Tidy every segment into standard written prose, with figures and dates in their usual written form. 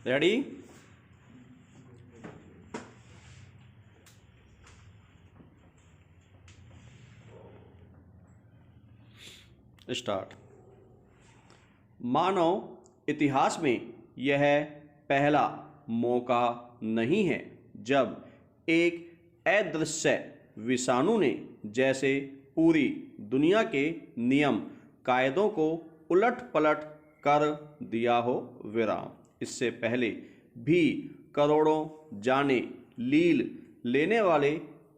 Ready? Start. मानव इतिहास में यह पहला मौका नहीं है जब एक अदृश्य विषाणु ने जैसे पूरी दुनिया के नियम कायदों को उलट पलट कर दिया हो। विराम। इससे पहले भी करोड़ों जाने लील लेने वाले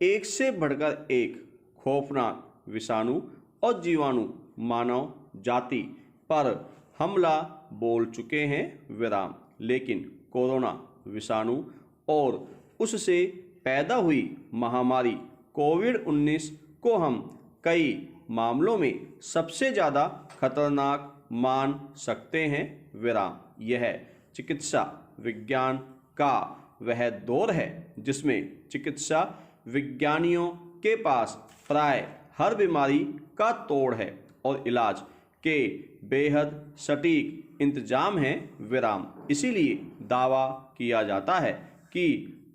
एक से बढ़कर एक खौफनाक विषाणु और जीवाणु मानव जाति पर हमला बोल चुके हैं। विराम। लेकिन कोरोना विषाणु और उससे पैदा हुई महामारी कोविड-19 को हम कई मामलों में सबसे ज़्यादा खतरनाक मान सकते हैं। विराम। यह चिकित्सा विज्ञान का वह दौर है जिसमें चिकित्सा विज्ञानियों के पास प्राय हर बीमारी का तोड़ है और इलाज के बेहद सटीक इंतजाम है। विराम। इसीलिए दावा किया जाता है कि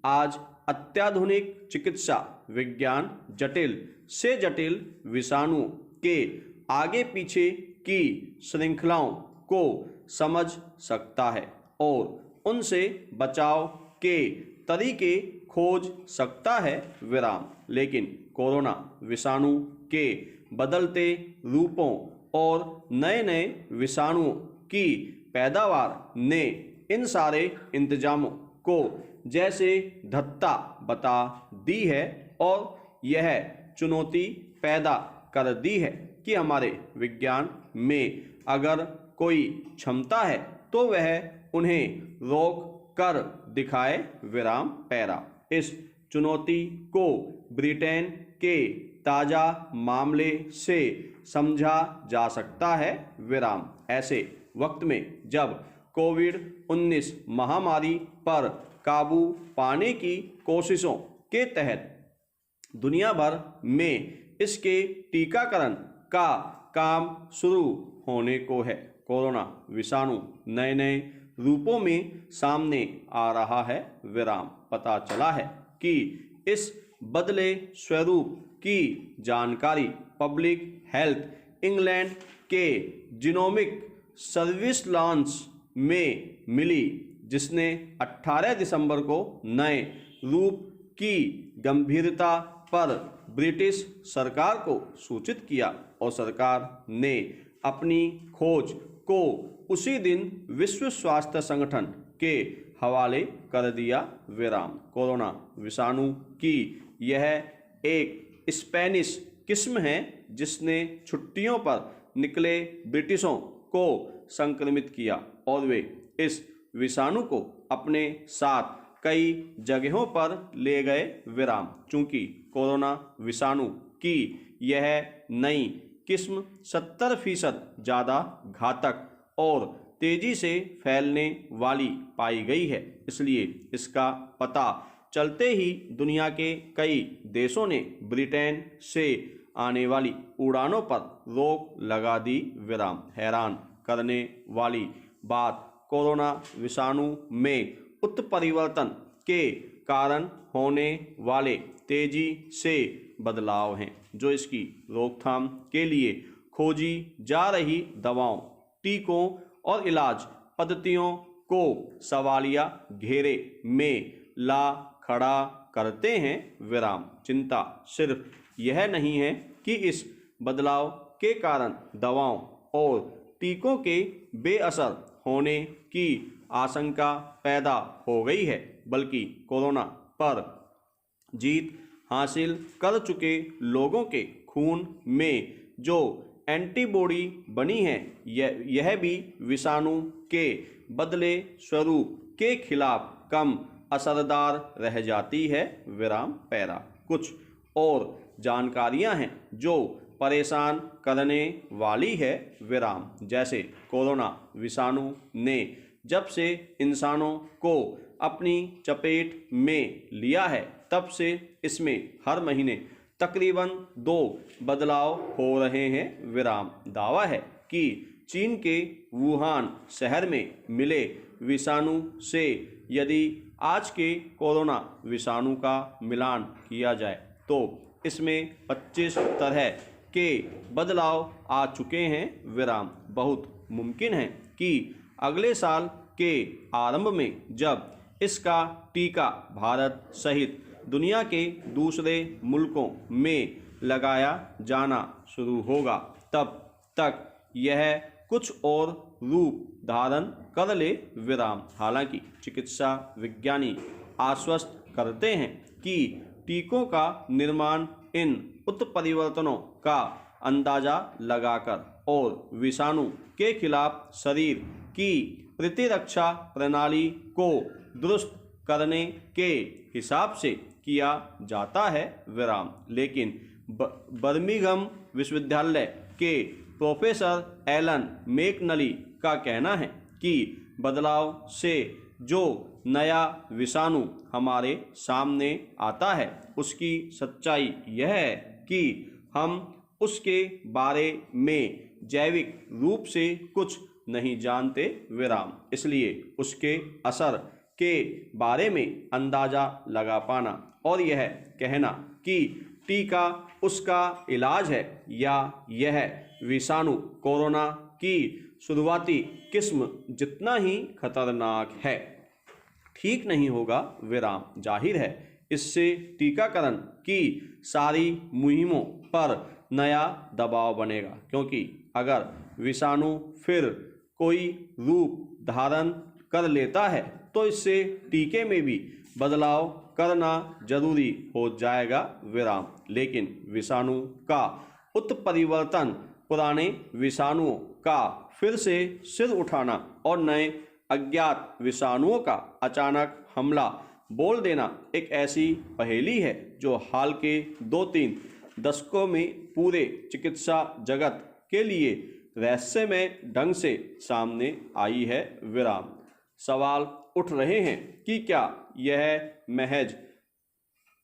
आज अत्याधुनिक चिकित्सा विज्ञान जटिल से जटिल विषाणु के आगे पीछे की श्रृंखलाओं को समझ सकता है और उनसे बचाव के तरीके खोज सकता है। विराम। लेकिन कोरोना विषाणु के बदलते रूपों और नए नए विषाणुओं की पैदावार ने इन सारे इंतजामों को जैसे धत्ता बता दी है और यह चुनौती पैदा कर दी है कि हमारे विज्ञान में अगर कोई क्षमता है तो वह उन्हें रोक कर दिखाए। विराम। पैरा। इस चुनौती को ब्रिटेन के ताज़ा मामले से समझा जा सकता है। विराम। ऐसे वक्त में जब कोविड-19 महामारी पर काबू पाने की कोशिशों के तहत दुनिया भर में इसके टीकाकरण का काम शुरू होने को है, कोरोना विषाणु नए नए रूपों में सामने आ रहा है। विराम। पता चला है कि इस बदले स्वरूप की जानकारी पब्लिक हेल्थ इंग्लैंड के जीनोमिक सर्विलांस में मिली, जिसने 18 दिसंबर को नए रूप की गंभीरता पर ब्रिटिश सरकार को सूचित किया और सरकार ने अपनी खोज को उसी दिन विश्व स्वास्थ्य संगठन के हवाले कर दिया। विराम। कोरोना विषाणु की यह एक स्पेनिश किस्म है जिसने छुट्टियों पर निकले ब्रिटिशों को संक्रमित किया और वे इस विषाणु को अपने साथ कई जगहों पर ले गए। विराम। चूंकि कोरोना विषाणु की यह नई किस्म 70% ज़्यादा घातक और तेजी से फैलने वाली पाई गई है, इसलिए इसका पता चलते ही दुनिया के कई देशों ने ब्रिटेन से आने वाली उड़ानों पर रोक लगा दी। विराम। हैरान करने वाली बात कोरोना विषाणु में उत्परिवर्तन के कारण होने वाले तेजी से बदलाव हैं जो इसकी रोकथाम के लिए खोजी जा रही दवाओं, टीकों और इलाज पद्धतियों को सवालिया घेरे में ला खड़ा करते हैं। विराम। चिंता सिर्फ यह नहीं है कि इस बदलाव के कारण दवाओं और टीकों के बेअसर होने की आशंका पैदा हो गई है, बल्कि कोरोना पर जीत हासिल कर चुके लोगों के खून में जो एंटीबॉडी बनी है यह भी विषाणु के बदले स्वरूप के खिलाफ कम असरदार रह जाती है। विराम। पैरा। कुछ और जानकारियां हैं जो परेशान करने वाली है। विराम। जैसे कोरोना विषाणु ने जब से इंसानों को अपनी चपेट में लिया है तब से इसमें हर महीने तकरीबन 2 बदलाव हो रहे हैं। विराम। दावा है कि चीन के वुहान शहर में मिले विषाणु से यदि आज के कोरोना विषाणु का मिलान किया जाए तो इसमें 25 तरह के बदलाव आ चुके हैं। विराम। बहुत मुमकिन है कि अगले साल के आरंभ में जब इसका टीका भारत सहित दुनिया के दूसरे मुल्कों में लगाया जाना शुरू होगा तब तक यह कुछ और रूप धारण कर ले। विराम। हालांकि चिकित्सा विज्ञानी आश्वस्त करते हैं कि टीकों का निर्माण इन उत्परिवर्तनों का अंदाजा लगाकर और विषाणु के खिलाफ शरीर की प्रतिरक्षा प्रणाली को दुरुस्त करने के हिसाब से किया जाता है। विराम। लेकिन बर्मिंघम विश्वविद्यालय के प्रोफेसर एलन मैकनली का कहना है कि बदलाव से जो नया विषाणु हमारे सामने आता है उसकी सच्चाई यह है कि हम उसके बारे में जैविक रूप से कुछ नहीं जानते। विराम। इसलिए उसके असर के बारे में अंदाजा लगा पाना और यह कहना कि टीका उसका इलाज है या यह विषाणु कोरोना की शुरुआती किस्म जितना ही खतरनाक है ठीक नहीं होगा। विराम। जाहिर है इससे टीकाकरण की सारी मुहिमों पर नया दबाव बनेगा क्योंकि अगर विषाणु फिर कोई रूप धारण कर लेता है तो इससे टीके में भी बदलाव करना जरूरी हो जाएगा। विराम। लेकिन विषाणु का उत्परिवर्तन पुराने विषाणुओं का फिर से सिर उठाना और नए अज्ञात विषाणुओं का अचानक हमला बोल देना एक ऐसी पहेली है जो हाल के 2-3 दशकों में पूरे चिकित्सा जगत के लिए रहस्यमय ढंग से सामने आई है। विराम। सवाल उठ रहे हैं कि क्या यह महज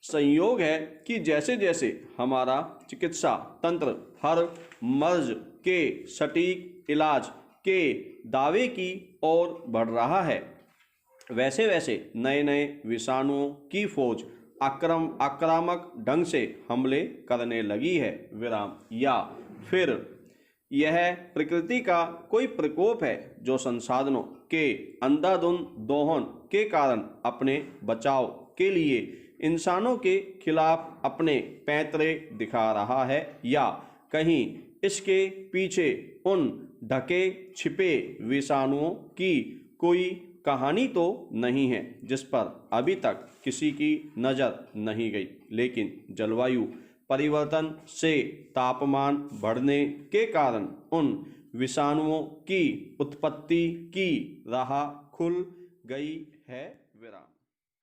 संयोग है कि जैसे जैसे हमारा चिकित्सा तंत्र हर मर्ज के सटीक इलाज के दावे की ओर बढ़ रहा है वैसे वैसे नए नए विषाणुओं की फौज आक्रामक ढंग से हमले करने लगी है। विराम। या फिर यह प्रकृति का कोई प्रकोप है जो संसाधनों के अंधाधुंध दोहन के कारण अपने बचाव के लिए इंसानों के खिलाफ अपने पैंतरे दिखा रहा है या कहीं इसके पीछे उन ढके छिपे विषाणुओं की कोई कहानी तो नहीं है जिस पर अभी तक किसी की नज़र नहीं गई। लेकिन जलवायु परिवर्तन से तापमान बढ़ने के कारण उन विषाणुओं की उत्पत्ति की राह खुल गई है। विराम।